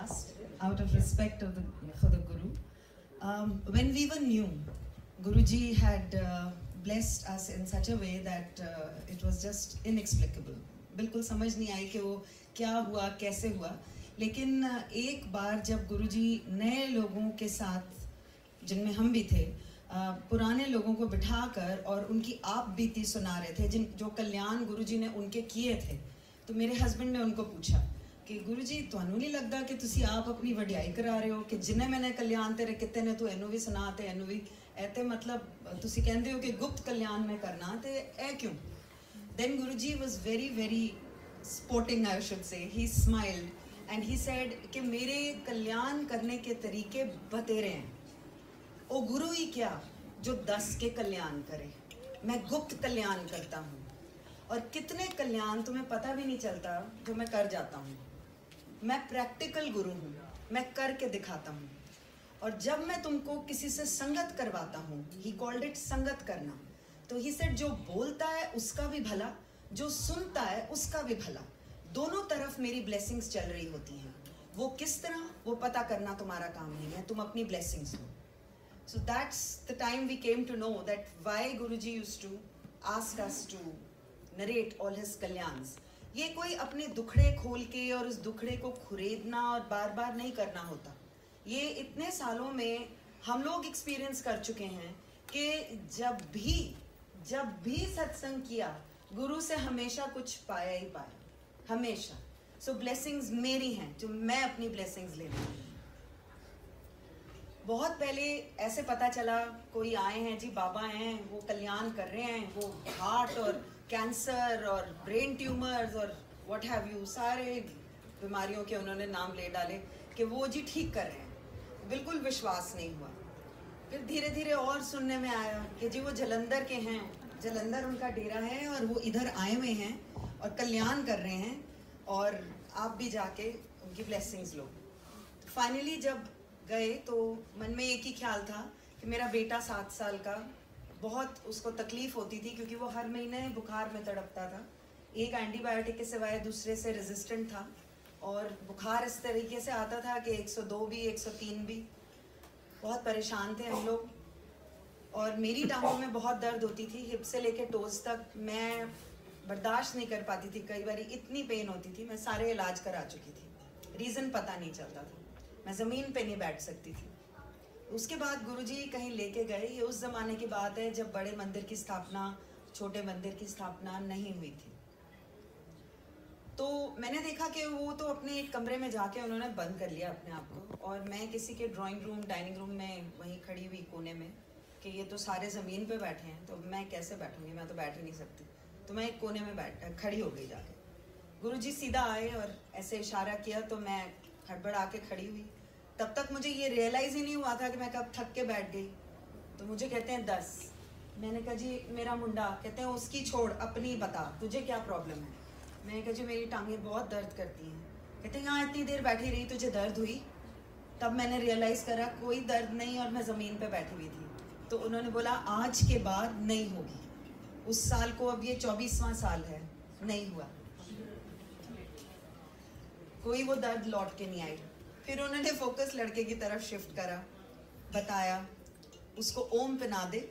last, out of respect for the Guru. When we were new, Guruji had blessed us in such a way that it was just inexplicable. बिल्कुल समझ नहीं आई कि वो क्या हुआ, कैसे हुआ. लेकिन एक बार जब गुरुजी नए लोगों के साथ, जिनमें हम भी थे, पुराने लोगों को बिठाकर और उनकी आप बीती सुना रहे थे, जो कल्याण गुरुजी ने उनके किए थे, तो मेरे हस्बैंड ने उनको पूछा कि गुरुजी ਤੁਹਾਨੂੰ नहीं लगता कि तुसी आप अपनी वडियाई करा रहे हो कि जिन्हें मैंने कल्याण तेरे किते ने तू एनू भी सुना ते एनू भी ऐते मतलब तुसी कहंदे हो कि गुप्त कल्याण में करना ते ऐ क्यों. Then Guruji was very sporting, I should say. He smiled and he said कि मेरे कल्याण करने के तरीके बतेरे हैं. ओ गुरु ही क्या जो 10 के कल्याण करे, मैं गुप्त कल्याण करता हूँ और कितने कल्याण तुम्हें पता भी नहीं चलता जो मैं कर जाता हूँ. मैं प्रैक्टिकल गुरु हूँ, मैं करके दिखाता हूँ. और जब मैं तुमको किसी से संगत करवाता हूँ, he called it संगत करना, तो ही सेड जो बोलता है उसका भी भला, जो सुनता है उसका भी भला, दोनों तरफ मेरी ब्लेसिंग्स चल रही होती हैं. वो किस तरह, वो पता करना तुम्हारा काम नहीं है, तुम अपनी blessings low. So that's the time we came to know that why Guruji used to ask us to narrate all his kalyans. ये कोई अपने दुखड़े खोल के और उस दुखड़े को खुरेदना और बार बार नहीं करना होता. ये इतने सालों में हम लोग एक्सपीरियंस कर चुके हैं कि जब भी सत्संग किया, गुरु से हमेशा कुछ पाया ही पाया, हमेशा. सो ब्लेसिंग्स मेरी हैं जो मैं अपनी ब्लेसिंग्स ले रही हूँ. बहुत पहले ऐसे पता चला कोई आए हैं जी, बाबा हैं, वो कल्याण कर रहे हैं, वो हार्ट और कैंसर और ब्रेन ट्यूमर्स और व्हाट हैव यू, सारे बीमारियों के उन्होंने नाम ले डाले कि वो जी ठीक कर रहे हैं. बिल्कुल विश्वास नहीं हुआ. फिर धीरे धीरे और सुनने में आया कि जी वो जलंधर के हैं, जलंधर उनका डेरा है और वो इधर आए हुए हैं और कल्याण कर रहे हैं और आप भी जाके उनकी ब्लेसिंग्स लो. तो फाइनली जब गए तो मन में एक ही ख्याल था कि मेरा बेटा 7 साल का, बहुत उसको तकलीफ होती थी क्योंकि वो हर महीने बुखार में तड़पता था. एक एंटीबायोटिक के सिवाय दूसरे से रेजिस्टेंट था और बुखार इस तरीके से आता था कि 102 भी 103 भी. बहुत परेशान थे हम लोग और मेरी टांगों में बहुत दर्द होती थी, हिप से लेके टोज तक. मैं बर्दाश्त नहीं कर पाती थी, कई बार इतनी पेन होती थी. मैं सारे इलाज करा चुकी थी, रीज़न पता नहीं चलता था, मैं ज़मीन पे नहीं बैठ सकती थी. उसके बाद गुरुजी कहीं लेके गए. ये उस ज़माने की बात है जब बड़े मंदिर की स्थापना, छोटे मंदिर की स्थापना नहीं हुई थी. तो मैंने देखा कि वो तो अपने एक कमरे में जाके उन्होंने बंद कर लिया अपने आप को और मैं किसी के ड्राइंग रूम, डाइनिंग रूम में वहीं खड़ी हुई कोने में कि ये तो सारे ज़मीन पे बैठे हैं तो मैं कैसे बैठूंगी, मैं तो बैठ ही नहीं सकती. तो मैं एक कोने में खड़ी हो गई जाके. गुरुजी सीधा आए और ऐसे इशारा किया तो मैं हड़बड़ा के खड़ी हुई. तब तक मुझे ये रियलाइज़ ही नहीं हुआ था कि मैं कब थक के बैठ गई. तो मुझे कहते हैं 10. मैंने कहा जी मेरा मुंडा. कहते हैं उसकी छोड़, अपनी बता, तुझे क्या प्रॉब्लम है. मैंने कहा जी मेरी टांगें बहुत दर्द करती हैं. कहते हैं यहाँ इतनी देर बैठी रही, तुझे दर्द हुई. तब मैंने रियलाइज़ करा कोई दर्द नहीं और मैं ज़मीन पे बैठी हुई थी. तो उन्होंने बोला आज के बाद नहीं होगी. उस साल को, अब ये 24वां साल है, नहीं हुआ, कोई वो दर्द लौट के नहीं आई. फिर उन्होंने फोकस लड़के की तरफ शिफ्ट करा, बताया उसको ओम पहना दे,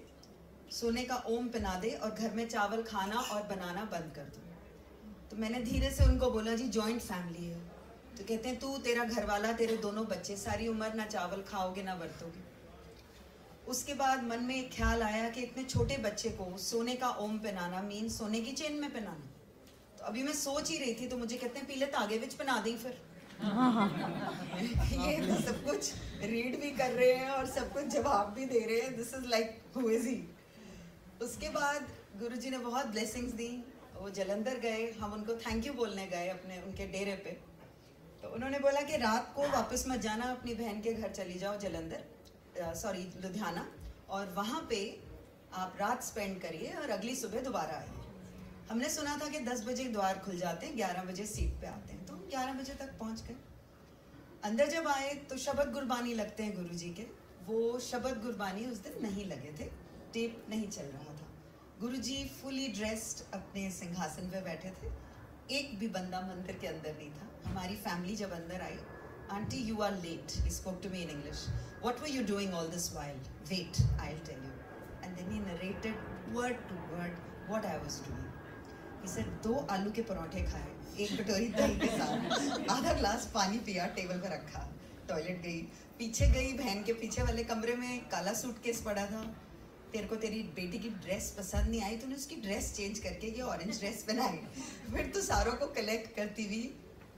सोने का ओम पहना दे और घर में चावल खाना और बनाना बंद कर दो. तो मैंने धीरे से उनको बोला जी जॉइंट फैमिली है. तो कहते हैं तू, तेरा घर वाला, तेरे दोनों बच्चे, सारी उम्र ना चावल खाओगे ना बरतोगे. उसके बाद मन में एक ख्याल आया कि इतने छोटे बच्चे को सोने का ओम पहनाना मीन सोने की चेन में पहनाना. तो अभी मैं सोच ही रही थी तो मुझे कहते हैं पीले तागे विच पहना दी फिर. ये तो सब कुछ रीड भी कर रहे हैं और सब कुछ जवाब भी दे रहे हैं. This is like who is he. उसके बाद गुरुजी ने बहुत ब्लेसिंग्स दी. वो जलंधर गए, हम उनको थैंक यू बोलने गए अपने उनके डेरे पे. तो उन्होंने बोला कि रात को वापस मत जाना, अपनी बहन के घर चली जाओ जलंधर, सॉरी लुधियाना, और वहाँ पे आप रात स्पेंड करिए और अगली सुबह दोबारा आइए. हमने सुना था कि 10 बजे द्वार खुल जाते हैं, 11 बजे सीट पे आते हैं. तो हम 11 बजे तक पहुँच गए. अंदर जब आए तो शबद गुरबानी लगते हैं गुरुजी के. वो शबद गुरबानी उस दिन नहीं लगे थे, टेप नहीं चल रहा था. गुरुजी फुली ड्रेस्ड अपने सिंहासन पे बैठे थे. एक भी बंदा मंदिर के अंदर नहीं था. हमारी फैमिली जब अंदर आई Auntie, you are late. He spoke to me in English. What were you doing all this while? Wait, I'll tell you. And then he narrated word to word what I was doing. He said, 2 आलू के पराठे खाए, 1 कटोरी दही के साथ, आधा glass पानी पिया, टेबल पर रखा, टॉयलेट गई, पीछे गई, बहन के पीछे वाले कमरे में काला सूटकेस पड़ा था, तेरे को तेरी बेटी की ड्रेस पसंद नहीं आई, तूने उसकी ड्रेस चेंज करके ये ऑरेंज ड्रेस बनाई, फिर तू सारों को कलेक्ट करती हुई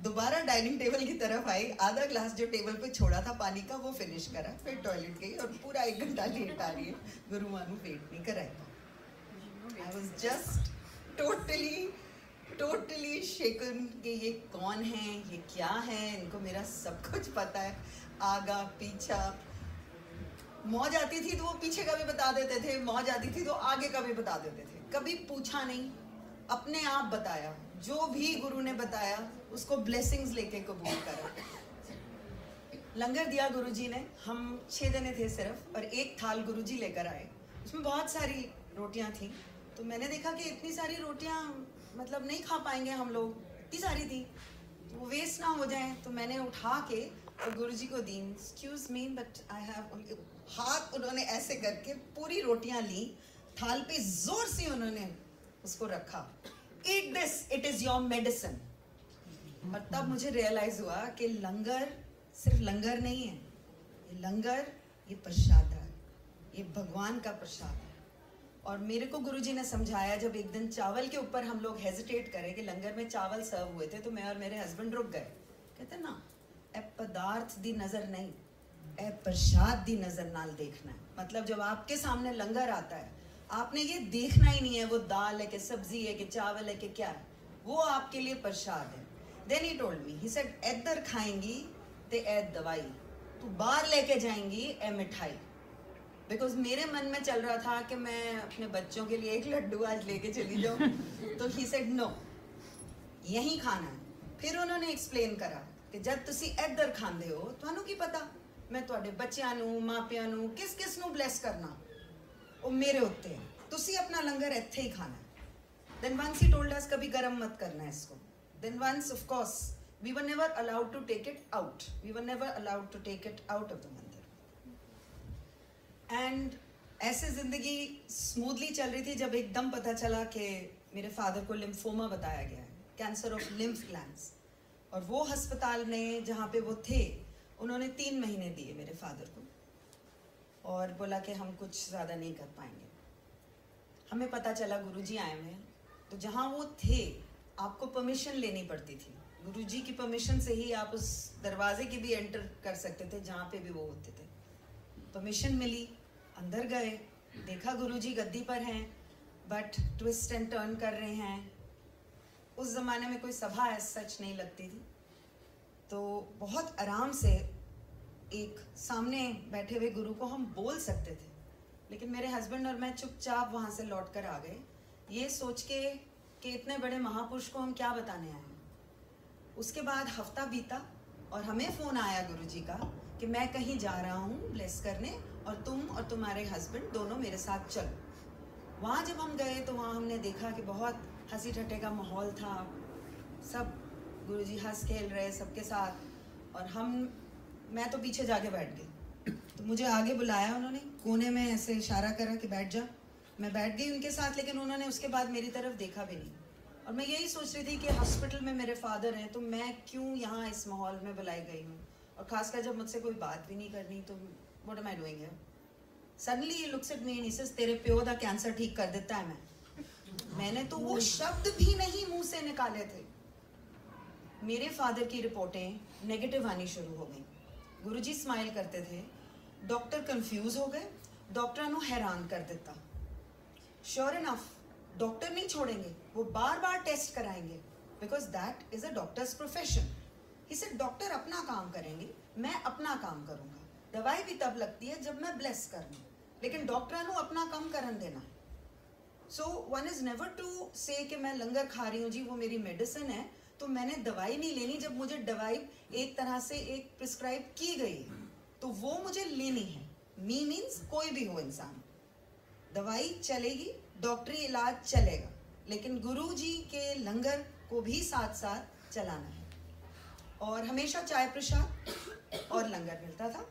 दोबारा डाइनिंग टेबल की तरफ आई, आधा ग्लास जो टेबल पे छोड़ा था पानी का वो फिनिश करा, फिर टॉयलेट गई और पूरा 1 घंटा लेट आ रही है, गुरु मानू पेट नहीं कराई। आई वॉज जस्ट टोटली शेकन कि ये कौन है, ये क्या है, इनको मेरा सब कुछ पता है, आगा पीछा। मौज आती थी तो वो पीछे का भी बता देते थे, मौज आती थी तो आगे का भी बता देते थे, कभी पूछा नहीं, अपने आप बताया, जो भी गुरु ने बताया उसको ब्लेसिंग्स लेके कबूल करा। लंगर दिया गुरुजी ने, हम 6 जने थे सिर्फ, और 1 थाल गुरुजी लेकर आए, उसमें बहुत सारी रोटियां थी, तो मैंने देखा कि इतनी सारी रोटियां मतलब नहीं खा पाएंगे हम लोग, इतनी सारी थी, तो वो वेस्ट ना हो जाए, तो मैंने उठा के और गुरुजी को दी। Excuse me but I have, हाथ उन्होंने ऐसे करके पूरी रोटियां ली, थाल पे जोर से उन्होंने उसको रखा, eat this, it is your medicine. और तब मुझे रियलाइज हुआ कि लंगर सिर्फ लंगर नहीं है, ये लंगर, ये प्रसाद है, ये भगवान का प्रसाद है। और मेरे को गुरुजी ने समझाया, जब एक दिन चावल के ऊपर हम लोग हेजिटेट करें कि लंगर में चावल सर्व हुए थे, तो मैं और मेरे हस्बैंड रुक गए, कहते ना ए पदार्थ दी नजर नहीं, ए प्रसाद दी नजर नाल देखना है। मतलब जब आपके सामने लंगर आता है, आपने ये देखना ही नहीं है वो दाल है कि सब्जी है कि चावल है कि क्या है, वो आपके लिए प्रसाद है। Then he told me, he said इधर खाएंगी ते ए दवाई, तू बाहर लेके जाएंगी ए मिठाई। बिकॉज मेरे मन में चल रहा था कि मैं अपने बच्चों के लिए 1 लड्डू आज लेके चली जाऊँ, तो ही सेड नो, यहीं खाना है। फिर उन्होंने एक्सप्लेन करा कि जब तुसी इधर खांदे हो, तुहानू की पता मैं तुहाडे बच्चियां नू, मापियां नू, किस नू ब्लेस करना, वो मेरे उत्ते है, तुसी अपना लंगर इत्थे ही खाना है। Then once he told us, कभी गरम मत करना है इसको। Then once of course we were never allowed to take it out, we were never allowed to take it out of the mandir. And ऐसे जिंदगी स्मूथली चल रही थी, जब एकदम पता चला कि मेरे फादर को लिम्फोमा बताया गया है, कैंसर ऑफ लिम्फ ग्लैंड्स, और वो अस्पताल ने जहाँ पे वो थे, उन्होंने 3 महीने दिए मेरे फादर को और बोला कि हम कुछ ज़्यादा नहीं कर पाएंगे। हमें पता चला गुरुजी आए हुए हैं, तो जहाँ वो थे आपको परमिशन लेनी पड़ती थी, गुरुजी की परमिशन से ही आप उस दरवाजे की भी एंटर कर सकते थे जहाँ पे भी वो होते थे। परमिशन मिली, अंदर गए, देखा गुरुजी गद्दी पर हैं, बट ट्विस्ट एंड टर्न कर रहे हैं। उस ज़माने में कोई सभा ऐसा सच नहीं लगती थी, तो बहुत आराम से एक सामने बैठे हुए गुरु को हम बोल सकते थे, लेकिन मेरे हस्बैंड और मैं चुपचाप वहाँ से लौट कर आ गए, ये सोच के कि इतने बड़े महापुरुष को हम क्या बताने आए हैं। उसके बाद हफ्ता बीता और हमें फ़ोन आया गुरुजी का कि मैं कहीं जा रहा हूँ ब्लेस करने, और तुम और तुम्हारे हस्बैंड दोनों मेरे साथ चलो। वहाँ जब हम गए तो वहाँ हमने देखा कि बहुत हंसी ठट्टे का माहौल था, सब गुरुजी हंस खेल रहे सबके साथ, और मैं तो पीछे जाके बैठ गई। तो मुझे आगे बुलाया उन्होंने, कोने में ऐसे इशारा करा कि बैठ जा। मैं बैठ गई उनके साथ, लेकिन उन्होंने उसके बाद मेरी तरफ देखा भी नहीं। और मैं यही सोच रही थी कि हॉस्पिटल में मेरे फादर हैं, तो मैं क्यों यहाँ इस माहौल में बुलाई गई हूँ, और खासकर जब मुझसे कोई बात भी नहीं करनी, तो what am I doing here. Suddenly he looks at me and he says, तेरे प्यो दा कैंसर ठीक कर देता है मैंने तो वो शब्द भी नहीं मुंह से निकाले थे। मेरे फादर की रिपोर्टें नेगेटिव आनी शुरू हो गई। गुरुजी स्माइल करते थे, डॉक्टर कंफ्यूज हो गए, डॉक्टर नु हैरान कर देता। श्योर इनफ डॉक्टर नहीं छोड़ेंगे, वो बार बार टेस्ट कराएंगे, because that is a doctor's profession. He said doctor अपना काम करेंगे, मैं अपना काम करूंगा। दवाई भी तब लगती है जब मैं ब्लेस करूँ, लेकिन डॉक्टर नु अपना काम करन देना। So one is never to say कि मैं लंगर खा रही हूँ जी, वो मेरी मेडिसिन है, तो मैंने दवाई नहीं लेनी। जब मुझे दवाई एक तरह से एक प्रिस्क्राइब की गई है, तो वो मुझे लेनी है। मी मीन्स कोई भी हो इंसान, दवाई चलेगी, डॉक्टरी इलाज चलेगा, लेकिन गुरु जी के लंगर को भी साथ साथ चलाना है। और हमेशा चाय प्रसाद और लंगर मिलता था,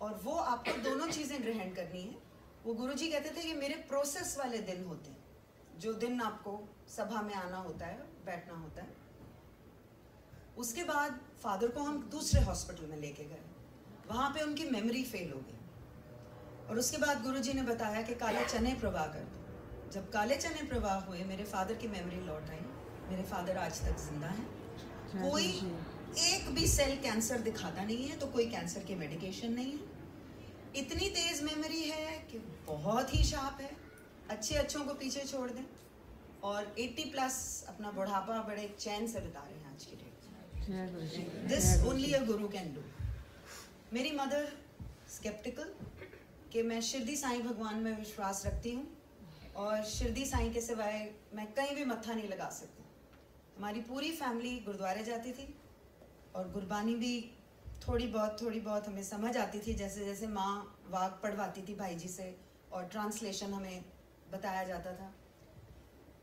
और वो आपको दोनों चीज़ें ग्रहण करनी है। वो गुरुजी कहते थे कि मेरे प्रोसेस वाले दिन होते हैं, जो दिन आपको सभा में आना होता है, बैठना होता है। उसके बाद फादर को हम दूसरे हॉस्पिटल में लेके गए, वहाँ पे उनकी मेमोरी फेल हो गई, और उसके बाद गुरुजी ने बताया कि काले चने प्रवाह कर दो। जब काले चने प्रवाह हुए, मेरे फादर की मेमोरी लौट आई। मेरे फादर आज तक जिंदा हैं। कोई एक भी सेल कैंसर दिखाता नहीं है, तो कोई कैंसर की मेडिकेशन नहीं है। इतनी तेज मेमोरी है कि बहुत ही शार्प है। अच्छे अच्छों को पीछे छोड़ दें, और 80+ अपना बुढ़ापा बड़े चैन से बिता रहे हैं आज की डेट में। This only a Guru can do. मेरी मदर स्केप्टिकल कि मैं शिरडी साईं भगवान में विश्वास रखती हूँ, और शिरडी साईं के सिवाय मैं कहीं भी मत्था नहीं लगा सकती। हमारी पूरी फैमिली गुरुद्वारे जाती थी, और गुरबानी भी थोड़ी बहुत हमें समझ आती थी, जैसे जैसे माँ वाक पढ़वाती थी भाई जी से, और ट्रांसलेशन हमें बताया जाता था।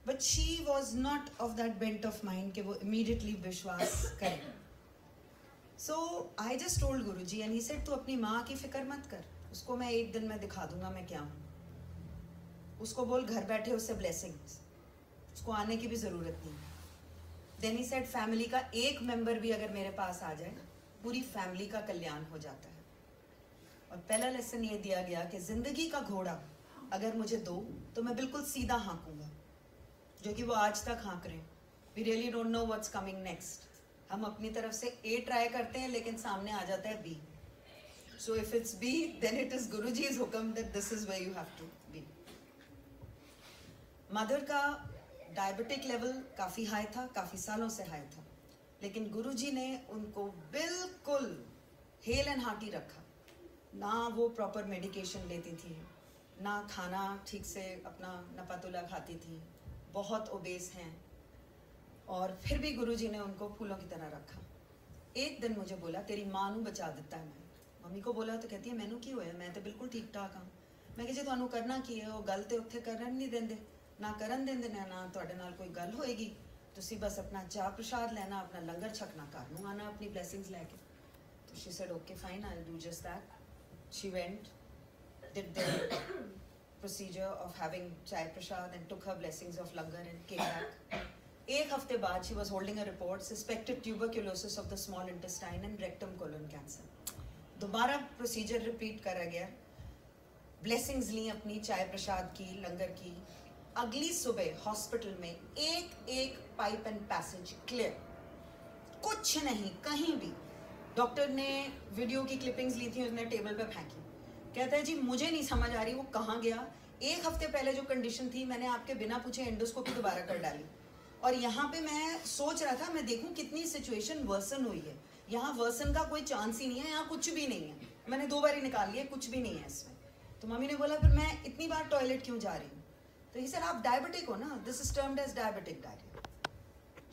But she was not of that bent of mind कि वो इमीडिएटली विश्वास करें। So I just told Guruji and he said, तू अपनी माँ की फिक्र मत कर, उसको मैं एक दिन में दिखा दूंगा मैं क्या हूँ। उसको बोल घर बैठे उससे ब्लेसिंग्स, उसको आने की भी ज़रूरत नहीं। देन ही सेड, फैमिली का एक मेंबर भी अगर मेरे पास आ जाए, पूरी फैमिली का कल्याण हो जाता है। और पहला लेसन ये दिया गया कि ज़िंदगी का घोड़ा अगर मुझे दो तो मैं बिल्कुल सीधा हाँकूंगा, जो कि वो आज तक हाँक रहे हैं। We really don't know what's coming next. हम अपनी तरफ से ए ट्राई करते हैं, लेकिन सामने आ जाता है be. So if it's be, then it is गुरुजी's हुक्म that this is where you have to be. Mother का डायबिटिक लेवल काफ़ी हाई था, काफ़ी सालों से हाई था, लेकिन गुरुजी ने उनको बिल्कुल हेल एंड हार्टी रखा। ना वो प्रॉपर मेडिकेशन लेती थी, ना खाना ठीक से अपना नपातुला खाती थी, बहुत ओबेस हैं, और फिर भी गुरुजी ने उनको फूलों की तरह रखा। एक दिन मुझे बोला, तेरी माँ नू बचा दिता है मैं। मम्मी को बोला तो कहती है, मैनू की होया, मैं तो बिल्कुल ठीक ठाक हाँ। मैं कहा जी तुहानू करना की है, वो गल तो उत्थे करन नहीं देंदे, ना करन देंदे ना तुहाडे नाल कोई गल होएगी। तुसी बस अपना चाह प्रसाद लेना, अपना लंगर छकना, घर नू आना अपनी ब्लैसिंग्स लैके। तो she said okay fine, I will do just that. She went, did the procedure of having chai prasad and took her blessings of langar and came back. एक हफ्ते बाद she was holding a report, suspected tuberculosis of the small intestine and rectum colon cancer. दोबारा procedure repeat करा गया, blessings ली अपनी, चाय प्रसाद की, लंगर की। अगली सुबह हॉस्पिटल में एक पाइप एंड पैसेज क्लियर, कुछ नहीं कहीं भी। डॉक्टर ने वीडियो की क्लिपिंग्स ली थी, उसने टेबल पे फेंकी। कहता है जी मुझे नहीं समझ आ रही वो कहाँ गया। एक हफ्ते पहले जो कंडीशन थी, मैंने आपके बिना पूछे एंडोस्कोपी दोबारा कर डाली, और यहाँ पे मैं सोच रहा था मैं देखूं कितनी सिचुएशन वर्सन हुई है। यहाँ वर्सन का कोई चांस ही नहीं है, यहाँ कुछ भी नहीं है। मैंने 2 बार ही निकाल लिया, कुछ भी नहीं है इसमें। तो मम्मी ने बोला फिर मैं इतनी बार टॉयलेट क्यों जा रही हूँ? तो ही सेड, आप डायबिटिक हो ना, this is termed as diabetic diarrhoea.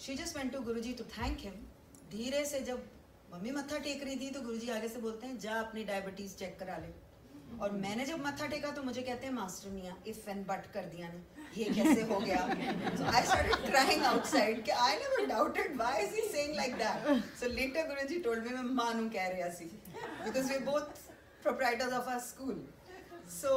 She just went to Guruji to thank him. धीरे से जब मम्मी मत्था टेक रही थी, तो गुरुजी आगे से बोलते हैं, जा अपनी डायबिटीज चेक करा ले। और मैंने जब मत्था टेका तो मुझे कहते हैं, मास्टर मियाँ इफ एंड बट कर दिया ना, ये कैसे हो गया? So I started crying outside कि I never doubted, why is he saying like that? So later Guruji told me मैं मानू कह रहा सी, because we're both proprietors of our school. So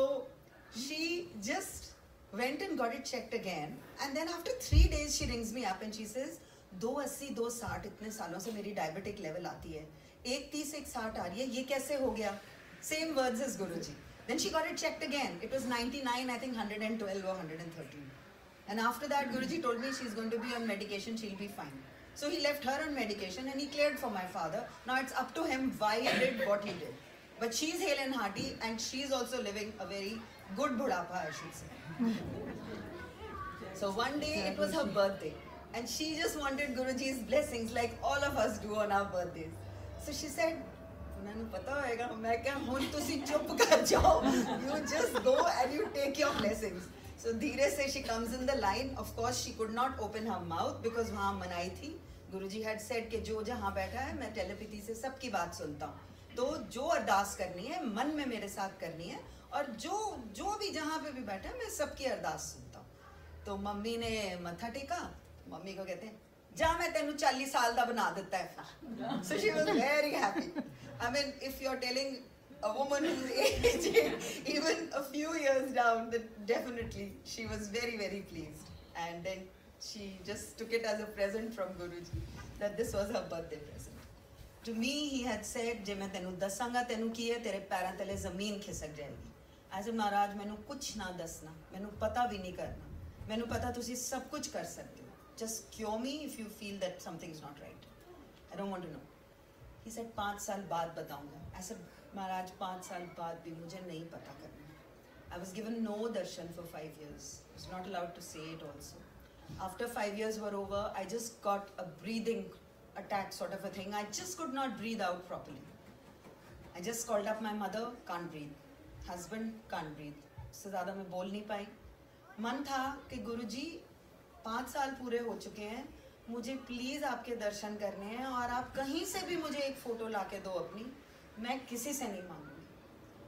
she just went and got it checked again, and then after 3 days she rings me up and she says, 280 260 इतने सालों से मेरी diabetic level आती है, 130 160 आ रही है, ये कैसे हो गया? Same words as Guruji. Then she got it checked again. It was 99, I think 112 or 113. And after that, Guruji told me she's going to be on medication, she'll be fine. So he left her on medication and he cleared for my father. Now it's up to him why he did what he did. But she's hale and hearty and she's also living a very good budhapa, I should say. So one day it was her birthday and she just wanted Guruji's blessings like all of us do on our birthdays. So she said, उन्हें पता होएगा, मैं क्या हूँ, तुसी चुप कर जाओ, you just go and you take your blessings. So धीरे से she comes in the line. Of course she could not open her mouth because वहाँ मनाई थी। गुरुजी had said कि जो जहाँ बैठा है मैं टेलीपैथी से सबकी बात सुनता हूँ, तो जो अरदास करनी है मन में मेरे साथ करनी है, और जो भी जहाँ पे भी बैठा है मैं सबकी अरदास सुनता हूँ। तो मम्मी ने मत्था टेका, मम्मी को कहते हैं जा मैं तेनू 40 साल दा बना देता है फिर. So she was very happy. I mean, if you're telling a woman who's aging even a few years down, then definitely she was very, very pleased. And then she just took it as a present from Guruji, that this was her birthday present. To me, he had said, जे मैं तेनू दसांगा तेनू की है, तेरे पैरां तले जमीन खिसक जाएगी. I said, महाराज मैनू कुछ ना दसना, मैनू पता भी नहीं करना, मैनू पता तुसी सब कुछ कर सकते हो. Just cure me if you feel that something is not right. I don't want to know. He said 5 साल बाद बताऊंगा. I said, महाराज 5 साल बाद भी मुझे नहीं पता करना. I was given no darshan for 5 years. I was not allowed to say it also. After 5 years were over, I just got a breathing attack sort of a thing. I just could not breathe out properly. I just called up my mother, can't breathe. Husband, can't breathe. उससे ज़्यादा मैं बोल नहीं पाई. मन था कि गुरुजी 5 साल पूरे हो चुके हैं, मुझे प्लीज़ आपके दर्शन करने हैं और आप कहीं से भी मुझे एक फ़ोटो ला के दो अपनी, मैं किसी से नहीं मांगूंगी.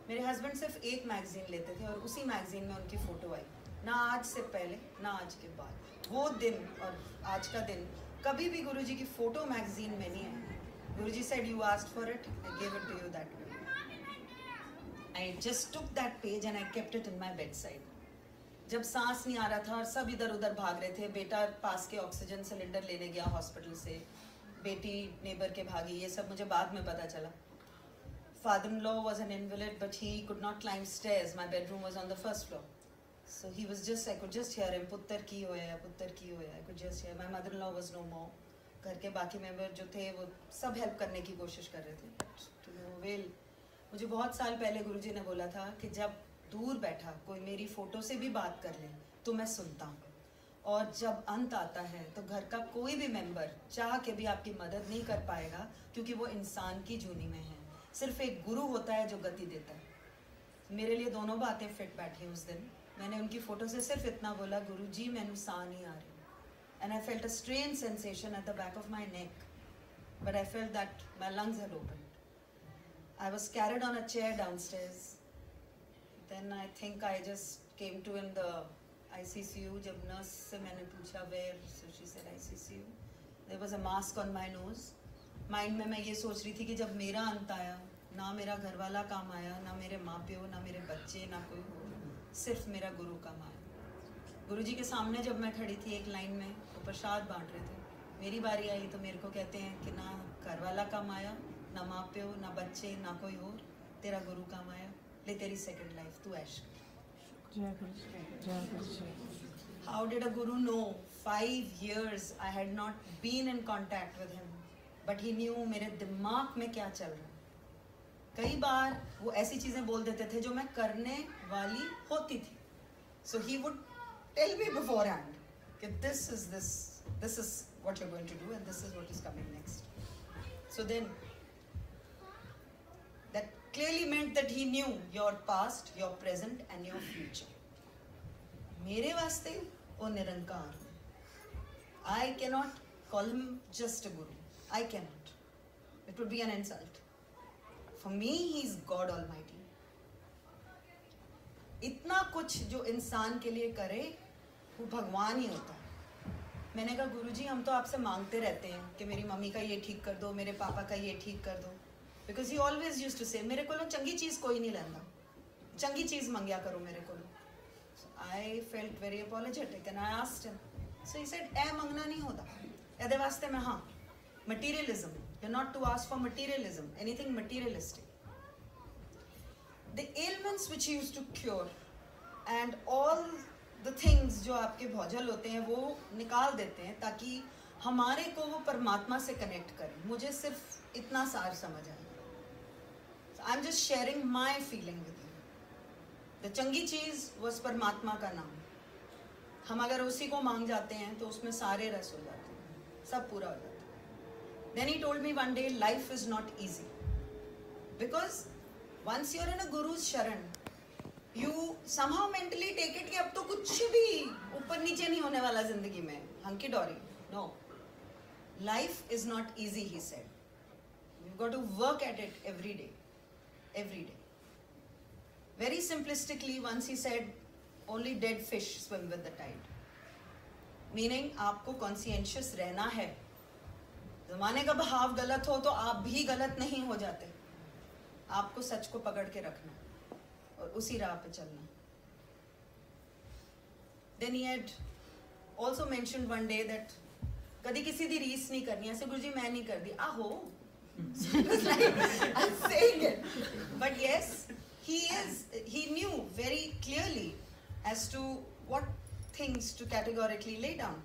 मेरे हस्बैंड सिर्फ एक मैगज़ीन लेते थे और उसी मैगज़ीन में उनकी फ़ोटो आई. ना आज से पहले ना आज के बाद. वो दिन और आज का दिन कभी भी गुरुजी की फ़ोटो मैगज़ीन में नहीं आई. गुरुजी said you asked for it, I gave it to you that way. I just took that page and I kept it in my bedside. जब सांस नहीं आ रहा था और सब इधर उधर भाग रहे थे, बेटा पास के ऑक्सीजन सिलेंडर लेने गया हॉस्पिटल से, बेटी नेबर के भागी, ये सब मुझे बाद में पता चला. Father-in-law was an invalid, but he could not climb stairs. My bedroom was on the first floor, so he was just, I could just hear him, पुत्तर की होया, पुत्तर की होया. I could just hear. My mother-in-law was no more. घर के बाकी member जो थे वो सब हेल्प करने की कोशिश कर रहे थे. To no avail. मुझे बहुत साल पहले गुरुजी ने बोला था कि जब दूर बैठा कोई मेरी फ़ोटो से भी बात कर ले तो मैं सुनता हूँ, और जब अंत आता है तो घर का कोई भी मेंबर चाह के भी आपकी मदद नहीं कर पाएगा, क्योंकि वो इंसान की जूनी में है. सिर्फ एक गुरु होता है जो गति देता है. मेरे लिए दोनों बातें फिट बैठी उस दिन. मैंने उनकी फ़ोटो से सिर्फ इतना बोला, गुरुजी मैनू साह नहीं आ रही. And I felt a strange sensation at the back of my neck, but I felt that my lungs had opened. I was carried on a chair downstairs. Then I think I just came to in the ICCU. जब nurse से मैंने पूछा where, so she said ICCU. There was a mask on my nose. Mind में मैं ये सोच रही थी कि जब मेरा अंत आया, ना मेरा घर वाला काम आया, ना मेरे माँ प्यो, ना मेरे बच्चे, ना कोई हो, सिर्फ मेरा गुरु काम आया. गुरुजी के सामने जब मैं खड़ी थी एक लाइन में, वो प्रसाद बांट रहे थे. मेरी बारी आई तो मेरे को कहते हैं कि ना घर वाला काम आया, ना माँ प्यो, ना बच्चे, ना कोई और, तेरा गुरु काम आया, ले तेरी सेकंड लाइफ, तू ऐश. How did a guru know? 5 years I had not been in contact with him, but he knew मेरे दिमाग में क्या चल रहा है. कई बार वो ऐसी चीज़ें बोल देते थे जो मैं करने वाली होती थी. So he would tell me beforehand कि this is what you're going to do and this is what is coming next. So then that clearly meant that he knew your past, your present and your future. मेरे वास्ते वो निरंकार है. I cannot call him just a guru. I cannot. It would be an insult. For me, he is God Almighty. इतना कुछ जो इंसान के लिए करे वो भगवान ही होता है. मैंने कहा गुरुजी हम तो आपसे मांगते रहते हैं कि मेरी मम्मी का ये ठीक कर दो, मेरे पापा का ये ठीक कर दो. Because he always used to say, मेरे को चंगी चीज़ कोई नहीं लेंदा, चंगी चीज़ मंगया करो मेरे को. So I felt very apologetic and I asked him. So he said, ऐ मंगना नहीं होता, ऐदे वास्ते मैं हाँ, materialism. You're not to ask for materialism, anything materialistic. The ailments which he used to cure and all the things जो आपके भौजल होते हैं वो निकाल देते हैं ताकि हमारे को वो परमात्मा से कनेक्ट करें. मुझे सिर्फ इतना सार समझ आया. So I'm just sharing my feeling with you. The चंगी चीज़ was परमात्मा का नाम. हम अगर उसी को मांग जाते हैं तो उसमें सारे रस हो जाते हैं, सब पूरा हो जाता है. Then he told me one day, life is not easy. Because once you're in a guru's sharan, you somehow mentally take it कि अब तो कुछ भी ऊपर नीचे नहीं होने वाला जिंदगी में, hunky dory. No. Life is not easy, he said. You've got to work at it every day. Every day. Very simplistically, once he said, only dead fish swim with the tide. Meaning, आपको conscientious रहना है जमाने का बहाव गलत हो तो आप भी गलत नहीं हो जाते. आपको सच को पकड़ के रखना और उसी राह पे चलना. Then he had also mentioned one day that कभी किसी दी रीस नहीं करनी. ऐसे गुरुजी मैं नहीं कर दी. आहो. So it was like I'm saying it, but yes, he knew very clearly as to what things to categorically lay down.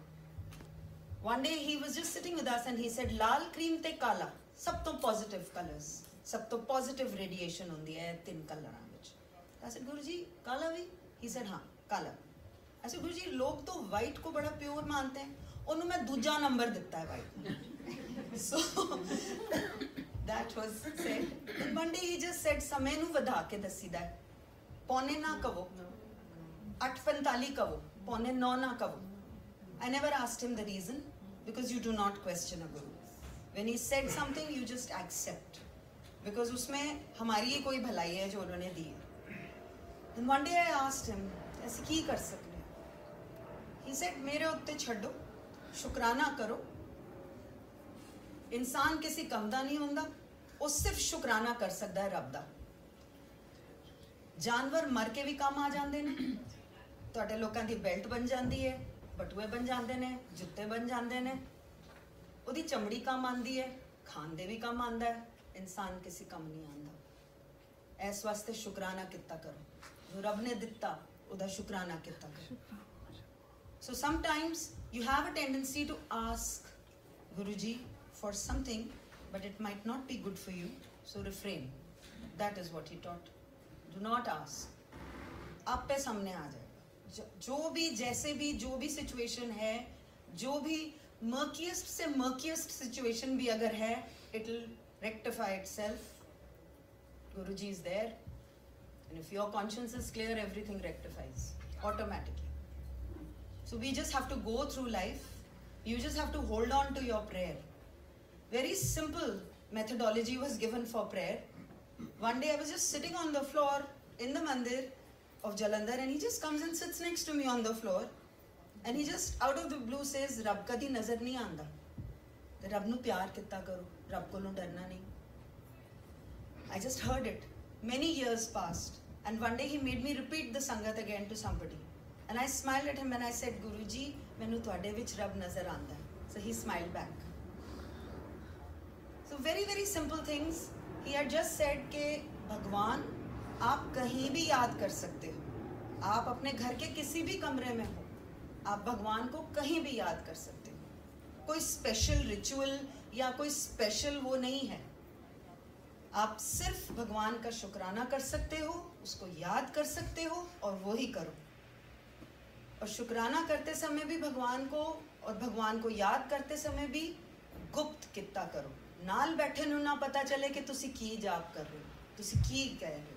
One day he was just sitting with us and he said, "Lal cream ते काला सब तो positive colors, सब तो positive radiation होती है तीन कलरां विच." I said, "गुरुजी काला भी?" He said, "हाँ काला." I said, "गुरुजी लोग तो white को बड़ा प्योर मानते हैं. उन्होंने मैं दूजा नंबर दिता है white." So that was said. And one day he just said, "समय नू वधा के दसीदा है. पौने ना कवो, 8:45 कवो, पौने 9 ना कवो." I never asked him the reason because you do not question a guru. When he said something, you just accept because उसमें हमारी ही कोई भलाई है जो उन्होंने दी है. Then one day I asked him, ऐसे की कर सकते हैं? He said, मेरे उत्ते छड्डो, शुक्राना करो. इंसान किसी कम दा नहीं होंदा, वो सिर्फ शुक्राना कर सकता है रब दा. जानवर मर के भी काम आ जाते ने, तुहाडे लोकां दी बेल्ट बन जाती है, बटुए बन जाते ने, जुत्ते बन जाते ने, उहदी चमड़ी काम आंदी है, खान दे भी काम आंदा है. इंसान किसी कम नहीं आंदा. इस वास्ते शुक्राना किता करो. जो रब ने दिता उहदा शुक्राना किता करो. So sometimes you have a tendency to ask Guruji for something, but it might not be good for you, so refrain. That is what he taught. Do not ask. आप पे सामने आ जाएगा. जो भी जैसे भी जो भी सिचुएशन है, जो भी murkiest से murkiest situation भी अगर है, it will rectify itself. Guruji is there, and if your conscience is clear, everything rectifies automatically. So we just have to go through life. You just have to hold on to your prayer. Very simple methodology was given for prayer. One day I was just sitting on the floor in the mandir of Jalandhar, and he just comes and sits next to me on the floor, and he just out of the blue says, "Rab kadi nazar nahi aanda. Rab nu pyar kitta karo. Rab kolo darna nahi." I just heard it. Many years passed, and one day he made me repeat the sangat again to somebody. And I smiled at him and I said, "Guruji, mainu tuade vich Rab nazar aanda." So he smiled back. So very very simple things. He had just said कि भगवान आप कहीं भी याद कर सकते हो. आप अपने घर के किसी भी कमरे में हो, आप भगवान को कहीं भी याद कर सकते हो. कोई स्पेशल रिचुअल या कोई स्पेशल वो नहीं है. आप सिर्फ भगवान का शुक्राना कर सकते हो, उसको याद कर सकते हो और वो ही करो. और शुक्राना करते समय भी भगवान को और भगवान को याद करते समय भी गुप्त कित्ता करो. नाल बैठे नू ना पता चले कि तुसी की जाप कर रहे हो, तुसी की कह रहे हो.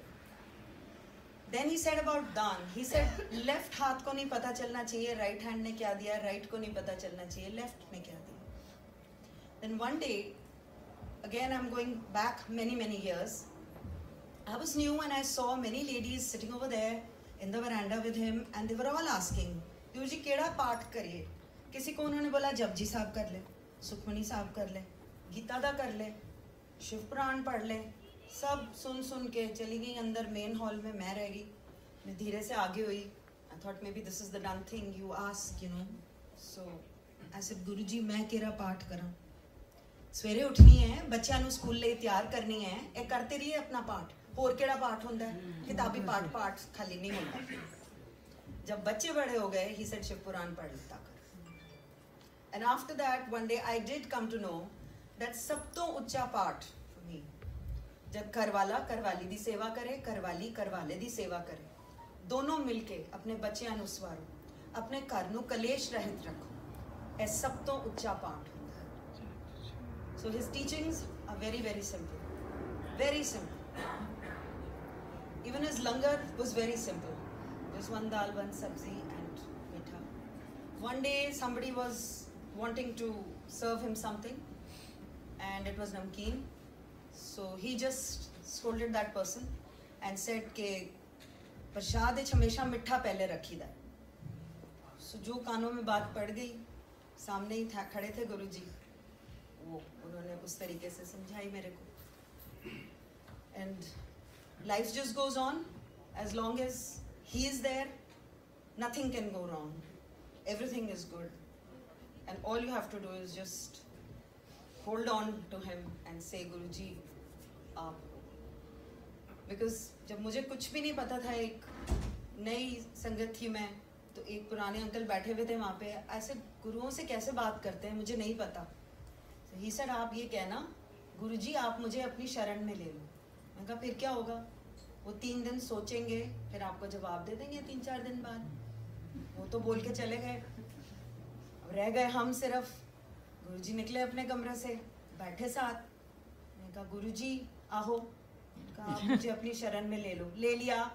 Then he said about दान. He said लेफ्ट हाथ को नहीं पता चलना चाहिए राइट हैंड ने क्या दिया, राइट को नहीं पता चलना चाहिए लेफ्ट ने क्या दिया. Then one day, again I'm going back many years. I was new and I saw many ladies sitting over there in the veranda with him, and they were all asking, "Guruji केड़ा पाठ करिए?" किसी को उन्होंने बोला जपजी साहब कर ले, सुखमनी साहब कर ले, गीता दा कर ले, शिव पुराण पढ़ ले. सब सुन के चली गई अंदर मेन हॉल में. मैं रह गई. मैं धीरे से आगे हुई. I thought maybe this is the done thing you ask, you know. So I said, "Guruji मैं केड़ा पाठ करा? सवेरे उठनी है, बच्चों ਨੂੰ ਸਕੂਲ ਲਈ ਤਿਆਰ ਕਰਨੀ ਹੈ, ਇਹ करते रहिए अपना पाठ. और केड़ा पाठ होता है? किताबी पाठ खाली नहीं होता." जब बच्चे बड़े हो गए, he said शिव पुराण पढ़ लेता कर. And after that, one day I did come to know that सब तो उच्चा पाठ for me, जब घरवाला घरवाली दी सेवा करे, घरवाली घरवाले दी सेवा करे, दोनों मिलके अपने बच्चों ਨੂੰ ਸਵਾਰੋ, अपने घर ਨੂੰ कलेश रहित रखो, ਇਹ सब तो उच्चा पाठ होता है. So his teachings are very very simple. Even his langar was very simple. Just one dal, one sabzi and meetha. One day somebody was wanting to serve him something and it was namkeen. So he just scolded that person and said कि प्रसाद etch हमेशा मिठा पहले रखीदा. So जो कानों में बात पड़ गई, सामने ही खड़े थे गुरुजी. वो उन्होंने उस तरीके से समझाई मेरे को. And life just goes on. As long as he is there, nothing can go wrong. Everything is good. And all you have to do is just hold on to him and say, Guruji, आप. Because जब मुझे कुछ भी नहीं पता था, एक नई संगत थी मैं, तो एक पुराने अंकल बैठे हुए थे वहाँ पे. ऐसे गुरुओं से कैसे बात करते हैं मुझे नहीं पता. So he said, आप ये कहना, गुरुजी आप मुझे अपनी शरण में ले लो. मैंने कहा फिर क्या होगा? वो 3 दिन सोचेंगे, फिर आपको जवाब दे देंगे 3-4 दिन बाद. वो तो बोल के चले गए. अब रह गए हम सिर्फ. गुरुजी निकले अपने कमरे से, बैठे साथ. मैंने कहा गुरुजी आओ. कहा आप मुझे अपनी शरण में ले लो. ले लिया.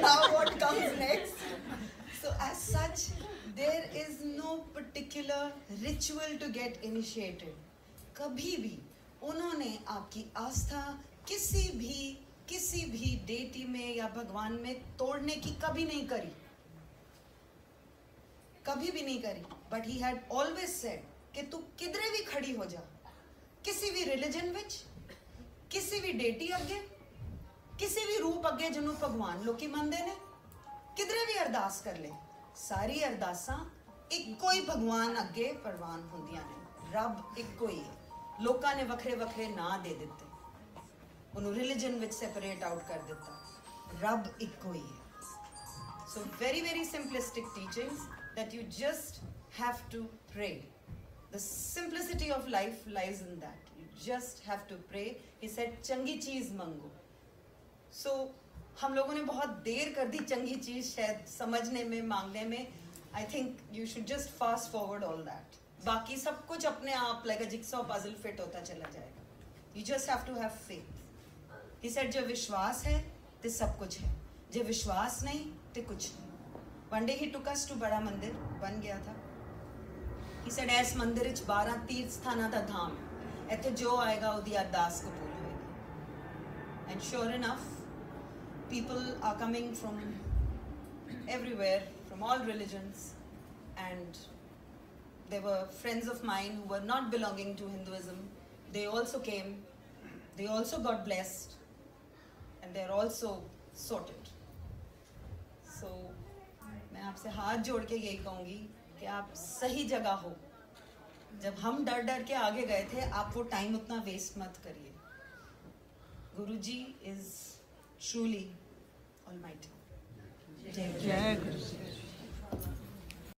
Now what comes next? So as such, there is no particular ritual to get initiated. कभी भी उन्होंने आपकी आस्था किसी भी डेटी में या भगवान में तोड़ने की कभी नहीं करी. कभी भी नहीं करी. But he had always said कि तू किधरे भी खड़ी हो जा, किसी भी रिलीजन विच, किसी भी डेटी अगे, किसी भी रूप अगे जिन्हों भगवान लोकी मनदे ने, किधरे भी अरदास कर ले. सारी अरदासां इक्को ही भगवान अगे प्रवान होंदियां ने. रब इक्को ही है. लोकां ने वखरे वखरे ना दे दिते, उन्हों रिलीजन विच सेपरेट आउट कर दिता. रब इक्को ही है. So very simplistic teachings that you just have to pray. The simplicity of life lies in that. You just have to pray. He said चंगी चीज मंगो. So हम लोगों ने बहुत देर कर दी चंगी चीज शायद समझने में, मांगने में. I think you should just fast forward all that. बाकी सब कुछ अपने आप like a jigsaw puzzle fit होता चला जाएगा. You just have to have faith. He said जो विश्वास है ते सब कुछ है, जो विश्वास नहीं ते कुछ नहीं. One day he took us to बड़ा मंदिर बन गया था. He said ऐस मंदिर विच 12 तीर्थ स्थानां दा धाम. इत्थे जो आएगा उदी अरदास कबूल होएगी. And sure enough, people are coming from everywhere, from all religions, and there were friends of mine who were not belonging to Hinduism. They also came, they also got blessed, and they're also sorted. So मैं आपसे हाथ जोड़ के यही कहूँगी कि आप सही जगह हो. जब हम डर के आगे गए थे, आप वो टाइम उतना वेस्ट मत करिए. गुरुजी is truly almighty. Jai Guruji.